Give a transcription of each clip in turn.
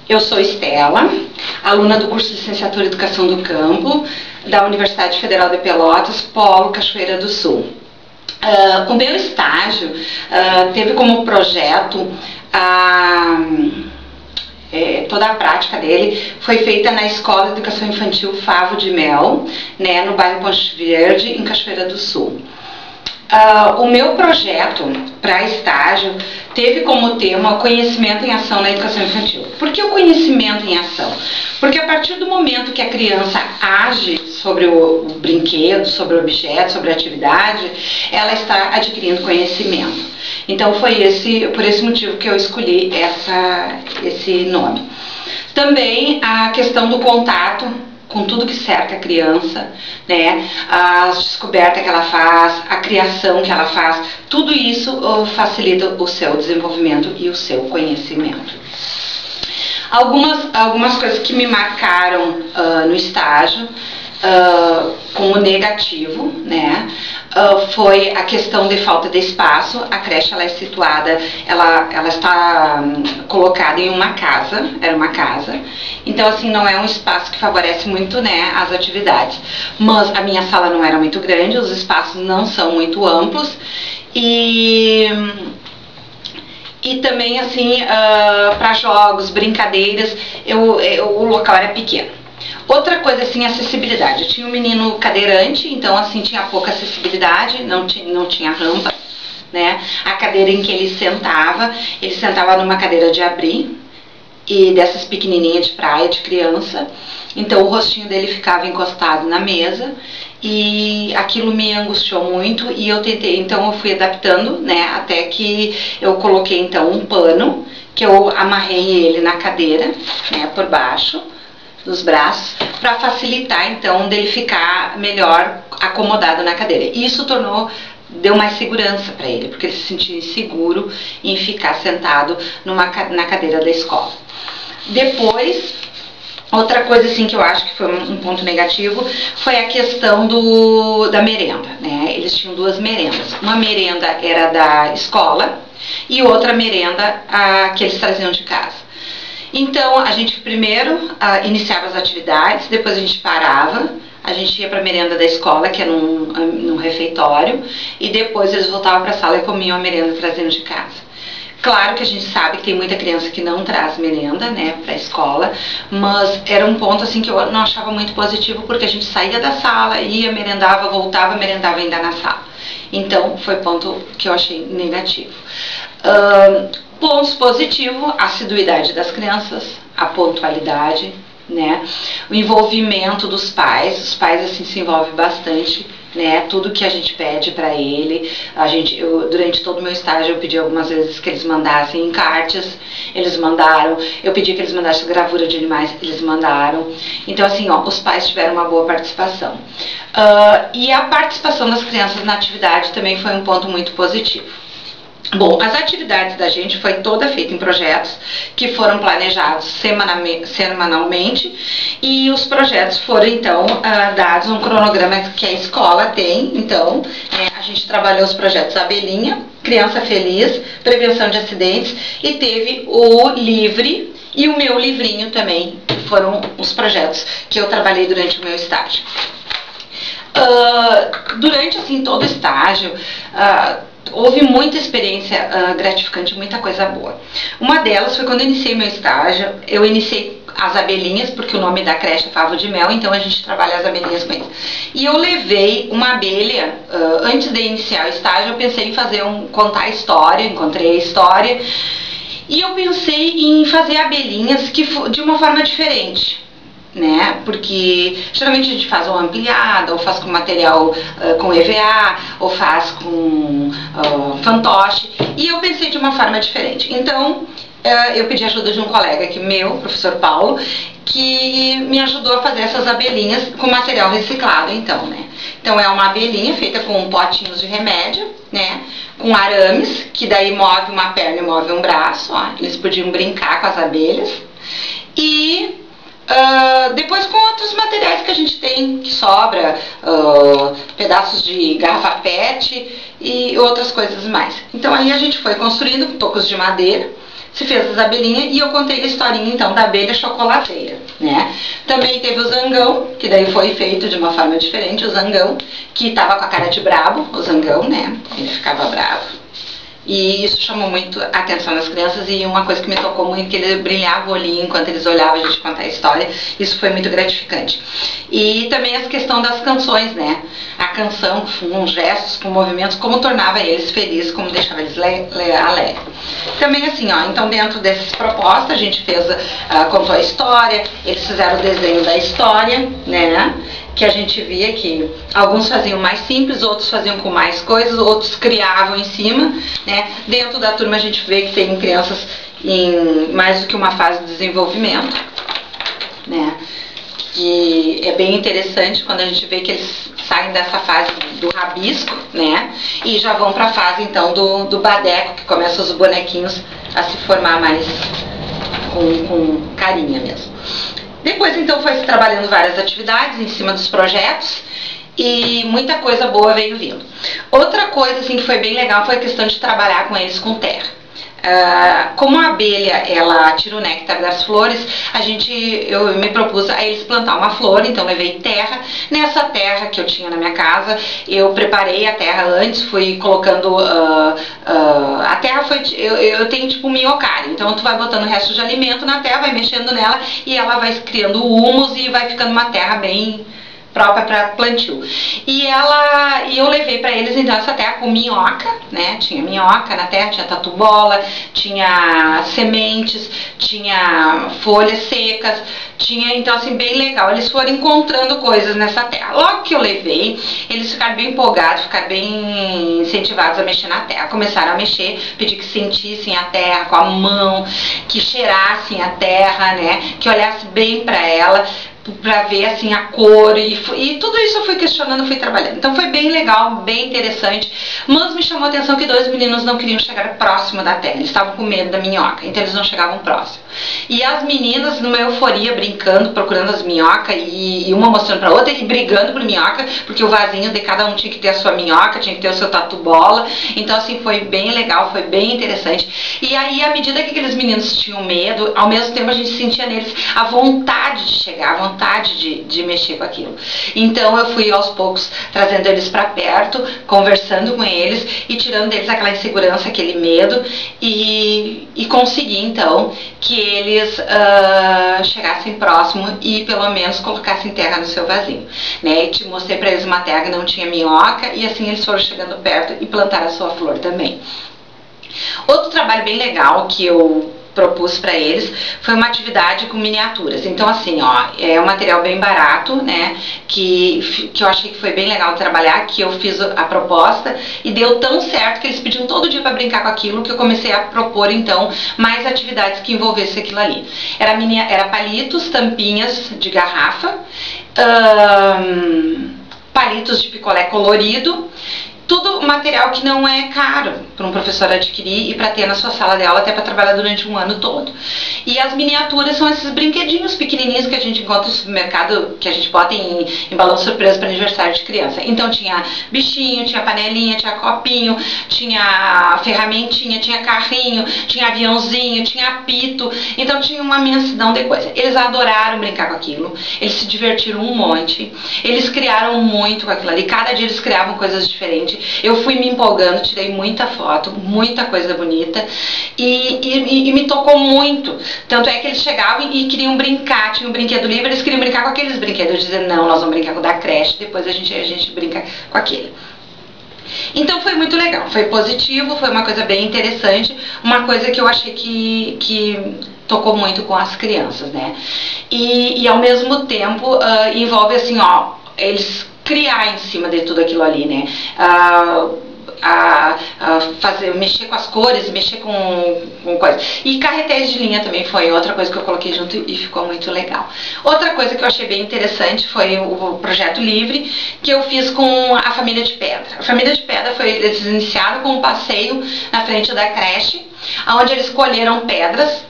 Eu sou Estela, aluna do curso de Licenciatura em Educação do Campo, da Universidade Federal de Pelotas, Polo Cachoeira do Sul. O meu estágio teve como projeto toda a prática dele foi feita na Escola de Educação Infantil Favo de Mel, né, no bairro Ponte Verde, em Cachoeira do Sul. O meu projeto para estágio teve como tema o conhecimento em ação na educação infantil. Por que o conhecimento em ação? Porque a partir do momento que a criança age sobre o brinquedo, sobre o objeto, sobre a atividade, ela está adquirindo conhecimento. Então foi por esse motivo que eu escolhi esse nome. Também a questão do contato com tudo que cerca a criança, né, as descobertas que ela faz, a criação que ela faz, tudo isso facilita o seu desenvolvimento e o seu conhecimento. Algumas coisas que me marcaram no estágio como negativo, né, foi a questão de falta de espaço. A creche ela é situada, ela está colocada em uma casa, era uma casa, então assim não é um espaço que favorece muito, né, as atividades. Mas a minha sala não era muito grande, os espaços não são muito amplos e também assim para jogos, brincadeiras, o local era pequeno. Outra coisa, assim, acessibilidade. Eu tinha um menino cadeirante, então, assim, tinha pouca acessibilidade, não tinha rampa, né? A cadeira em que ele sentava numa cadeira de abrir, e dessas pequenininhas de praia, de criança. Então, o rostinho dele ficava encostado na mesa, e aquilo me angustiou muito, e então, eu fui adaptando, né? Até que eu coloquei, então, um pano, que eu amarrei ele na cadeira, né, por baixo dos braços, para facilitar então dele ficar melhor acomodado na cadeira. Isso deu mais segurança para ele, porque ele se sentia inseguro em ficar sentado na cadeira da escola. Depois, outra coisa assim que eu acho que foi um ponto negativo foi a questão da merenda, né? Eles tinham duas merendas. Uma merenda era da escola e outra merenda que eles traziam de casa. Então, a gente primeiro iniciava as atividades, depois a gente parava, a gente ia para a merenda da escola, que é num refeitório, e depois eles voltavam para a sala e comiam a merenda trazendo de casa. Claro que a gente sabe que tem muita criança que não traz merenda, né, para a escola, mas era um ponto assim que eu não achava muito positivo, porque a gente saía da sala, ia, merendava, voltava, merendava ainda na sala. Então, foi ponto que eu achei negativo. Pontos positivos, a assiduidade das crianças, a pontualidade, né? O envolvimento dos pais, os pais assim se envolvem bastante, né? Tudo que a gente pede para ele, durante todo o meu estágio eu pedi algumas vezes que eles mandassem encartes, eles mandaram, eu pedi que eles mandassem gravura de animais, eles mandaram. Então assim, os pais tiveram uma boa participação. E a participação das crianças na atividade também foi um ponto muito positivo. Bom, as atividades da gente foi toda feita em projetos que foram planejados semanalmente, e os projetos foram então dados um cronograma que a escola tem. Então a gente trabalhou os projetos Abelhinha, Criança Feliz, Prevenção de Acidentes, e teve o Livre e o meu livrinho também, que foram os projetos que eu trabalhei durante o meu estágio. Durante assim todo o estágio houve muita experiência gratificante, muita coisa boa. Uma delas foi quando eu iniciei meu estágio. Eu iniciei as abelhinhas, porque o nome da creche é Favo de Mel, então a gente trabalha as abelhinhas com eles. E eu levei uma abelha, antes de iniciar o estágio, eu pensei em contar a história, encontrei a história, e eu pensei em fazer abelhinhas de uma forma diferente, né? Porque geralmente a gente faz uma ampliada, ou faz com material com EVA, ou faz com fantoche, e eu pensei de uma forma diferente. Então eu pedi ajuda de um colega aqui meu, o professor Paulo, que me ajudou a fazer essas abelhinhas com material reciclado, então, né? Então é uma abelhinha feita com potinhos de remédio, né? Com arames, que daí move uma perna e move um braço, eles podiam brincar com as abelhas. E depois com outros materiais que a gente tem, que sobra, pedaços de garrafa PET e outras coisas mais. Então aí a gente foi construindo tocos de madeira, se fez as abelhinhas e eu contei a historinha então da abelha chocolateira, né? Também teve o zangão, que daí foi feito de uma forma diferente, o zangão, que tava com a cara de brabo, o zangão, né? Ele ficava bravo. E isso chamou muito a atenção das crianças e uma coisa que me tocou muito, que ele brilhava o olhinho enquanto eles olhavam a gente contar a história, isso foi muito gratificante. E também a questão das canções, né? A canção com gestos, com movimentos, como tornava eles felizes, como deixava eles alegres. Também assim, ó, então dentro dessas propostas a gente fez, contou a história, eles fizeram o desenho da história, né? Que a gente via que alguns faziam mais simples, outros faziam com mais coisas, outros criavam em cima, né? Dentro da turma a gente vê que tem crianças em mais do que uma fase de desenvolvimento, né? Que é bem interessante quando a gente vê que eles saem dessa fase do rabisco, né? E já vão para a fase então do badeco, que começa os bonequinhos a se formar mais com carinha mesmo. Depois, então, foi se trabalhando várias atividades em cima dos projetos e muita coisa boa veio vindo. Outra coisa, assim, que foi bem legal foi a questão de trabalhar com eles com terra. Como a abelha, ela tira o néctar das flores, eu me propus a eles plantar uma flor, então levei terra. Nessa terra que eu tinha na minha casa, eu preparei a terra antes, fui colocando, a terra foi, eu tenho tipo um minhocário, então tu vai botando o resto de alimento na terra, vai mexendo nela e ela vai criando humus e vai ficando uma terra bem própria para plantio. E eu levei para eles então essa terra com minhoca, né? Tinha minhoca na terra, tinha tatu-bola, tinha sementes, tinha folhas secas, tinha então assim bem legal. Eles foram encontrando coisas nessa terra. Logo que eu levei, eles ficaram bem empolgados, ficaram bem incentivados a mexer na terra. Começaram a mexer, pedi que sentissem a terra com a mão, que cheirassem a terra, né? Que olhassem bem para ela, para ver assim a cor e tudo isso eu fui questionando, fui trabalhando. Então foi bem legal, bem interessante, mas me chamou a atenção que 2 meninos não queriam chegar próximo da terra, eles estavam com medo da minhoca, então eles não chegavam próximo. E as meninas, numa euforia, brincando, procurando as minhocas e uma mostrando para outra e brigando por minhoca, porque o vasinho de cada um tinha que ter a sua minhoca, tinha que ter o seu tatu-bola. Então assim foi bem legal, foi bem interessante. E aí, à medida que aqueles meninos tinham medo, ao mesmo tempo a gente sentia neles a vontade de chegar, a vontade de mexer com aquilo. Então eu fui aos poucos trazendo eles para perto, conversando com eles e tirando deles aquela insegurança, aquele medo e consegui então que eles chegassem próximo e pelo menos colocassem terra no seu vasinho, né? E mostrei para eles uma terra que não tinha minhoca e assim eles foram chegando perto e plantaram a sua flor também. Outro trabalho bem legal que eu propus para eles foi uma atividade com miniaturas. Então assim, ó, é um material bem barato, né, que eu achei que foi bem legal trabalhar, que eu fiz a proposta e deu tão certo que eles pediam todo dia para brincar com aquilo, que eu comecei a propor então mais atividades que envolvessem aquilo ali. Era palitos, tampinhas de garrafa, palitos de picolé colorido, tudo material que não é caro para um professor adquirir e para ter na sua sala de aula, até para trabalhar durante um ano todo. E as miniaturas são esses brinquedinhos pequenininhos que a gente encontra no supermercado, que a gente bota em balão surpresa para aniversário de criança. Então tinha bichinho, tinha panelinha, tinha copinho, tinha ferramentinha, tinha carrinho, tinha aviãozinho, tinha apito. Então tinha uma imensidão de coisa. Eles adoraram brincar com aquilo, eles se divertiram um monte, eles criaram muito com aquilo ali, cada dia eles criavam coisas diferentes. Eu fui me empolgando, tirei muita foto, muita coisa bonita e me tocou muito. Tanto é que eles chegavam e queriam brincar, tinha um brinquedo livre, eles queriam brincar com aqueles brinquedos, dizendo não, nós vamos brincar com o da creche, depois a gente brinca com aquele. Então foi muito legal, foi positivo, foi uma coisa bem interessante, uma coisa que eu achei que tocou muito com as crianças, né? E ao mesmo tempo envolve assim, ó, eles criar em cima de tudo aquilo ali, né? Mexer com as cores, mexer com coisas. E carretéis de linha também foi outra coisa que eu coloquei junto e ficou muito legal. Outra coisa que eu achei bem interessante foi o projeto livre que eu fiz com a família de pedra. A família de pedra eles iniciaram com um passeio na frente da creche, onde eles colheram pedras,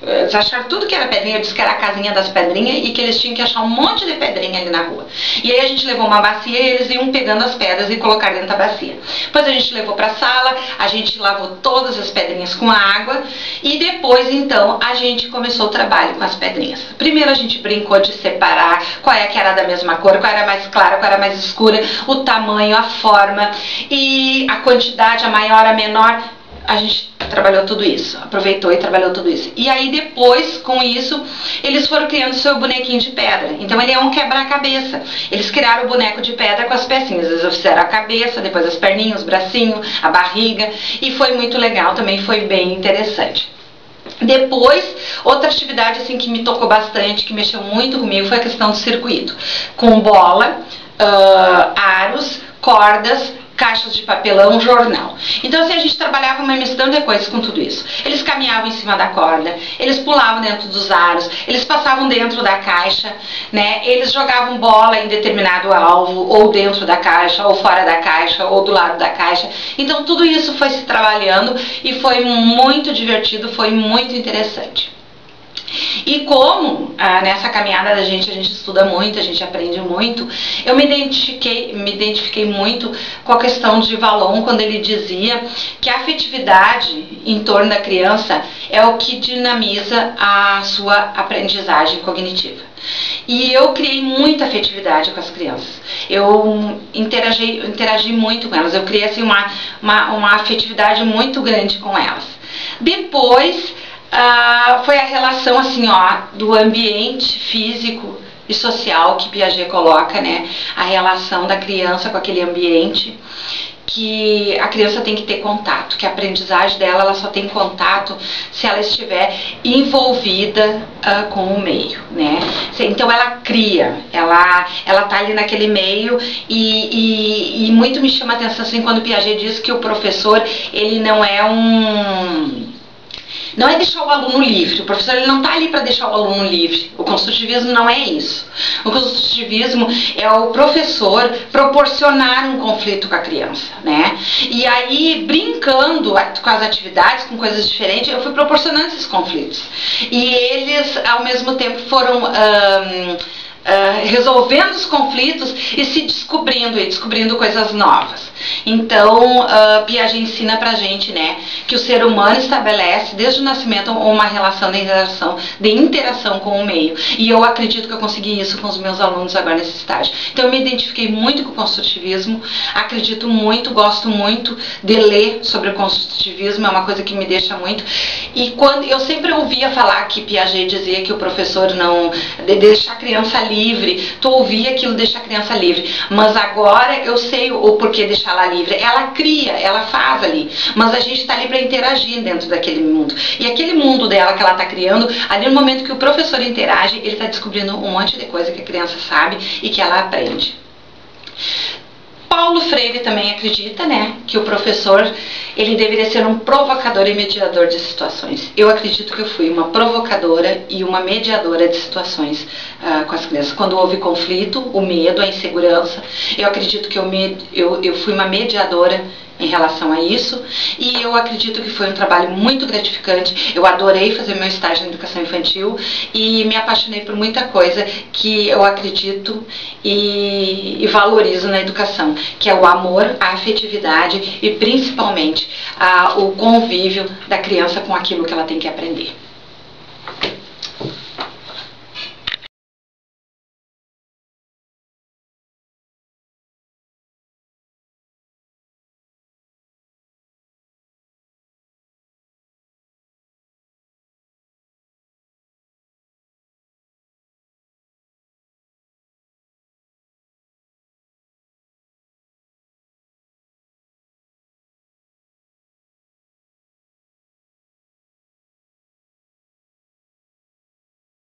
Eles acharam tudo que era pedrinha, eu disse que era a casinha das pedrinhas e que eles tinham que achar um monte de pedrinha ali na rua. E aí a gente levou uma bacia e eles iam pegando as pedras e colocar dentro da bacia. Depois a gente levou para a sala, a gente lavou todas as pedrinhas com água e depois então a gente começou o trabalho com as pedrinhas. Primeiro a gente brincou de separar qual é que era da mesma cor, qual era mais clara, qual era mais escura, o tamanho, a forma e a quantidade, a maior, a menor. A gente trabalhou tudo isso, aproveitou e trabalhou tudo isso. E aí depois, com isso, eles foram criando seu bonequinho de pedra. Então ele é um quebra-cabeça. Eles criaram o boneco de pedra com as pecinhas. Eles fizeram a cabeça, depois as perninhas, os bracinhos, a barriga. E foi muito legal, também foi bem interessante. Depois, outra atividade assim que me tocou bastante, que mexeu muito comigo, foi a questão do circuito. Com bola, aros, cordas, caixas de papelão, jornal. Então assim, a gente trabalhava uma mistura de coisas com tudo isso. Eles caminhavam em cima da corda, eles pulavam dentro dos aros, eles passavam dentro da caixa, né? Eles jogavam bola em determinado alvo, ou dentro da caixa, ou fora da caixa, ou do lado da caixa. Então tudo isso foi se trabalhando e foi muito divertido, foi muito interessante. E como nessa caminhada a gente estuda muito, a gente aprende muito, eu me identifiquei muito com a questão de Valon, quando ele dizia que a afetividade em torno da criança é o que dinamiza a sua aprendizagem cognitiva. E eu criei muita afetividade com as crianças. Eu interagi muito com elas, eu criei assim, uma afetividade muito grande com elas. Depois foi a relação assim, do ambiente físico e social que Piaget coloca, né? A relação da criança com aquele ambiente, que a criança tem que ter contato, que a aprendizagem dela ela só tem contato se ela estiver envolvida com o meio, né? Então ela cria, ela tá ali naquele meio e muito me chama a atenção assim quando Piaget diz que o professor ele não é deixar o aluno livre. O professor ele não está ali para deixar o aluno livre. O construtivismo não é isso. O construtivismo é o professor proporcionar um conflito com a criança, né? E aí, brincando com as atividades, com coisas diferentes, eu fui proporcionando esses conflitos. E eles, ao mesmo tempo, foram resolvendo os conflitos e se descobrindo coisas novas. Então, Piaget ensina pra gente, né, que o ser humano estabelece desde o nascimento uma relação de interação com o meio. E eu acredito que eu consegui isso com os meus alunos agora nesse estágio. Então eu me identifiquei muito com o construtivismo, acredito muito, gosto muito de ler sobre o construtivismo, é uma coisa que me deixa muito. E quando eu sempre ouvia falar que Piaget dizia que o professor não deixa a criança livre, tu ouvia aquilo, deixa a criança livre, mas agora eu sei o porquê deixar ela livre. Ela cria, ela faz ali, mas a gente está ali para interagir dentro daquele mundo. E aquele mundo dela que ela está criando, ali no momento que o professor interage, ele está descobrindo um monte de coisa que a criança sabe e que ela aprende. Paulo Freire também acredita, né, que o professor ele deveria ser um provocador e mediador de situações. Eu acredito que eu fui uma provocadora e uma mediadora de situações com as crianças. Quando houve conflito, o medo, a insegurança, eu acredito que eu fui uma mediadora em relação a isso, e eu acredito que foi um trabalho muito gratificante. Eu adorei fazer meu estágio na educação infantil e me apaixonei por muita coisa que eu acredito e valorizo na educação, que é o amor, a afetividade e principalmente o convívio da criança com aquilo que ela tem que aprender.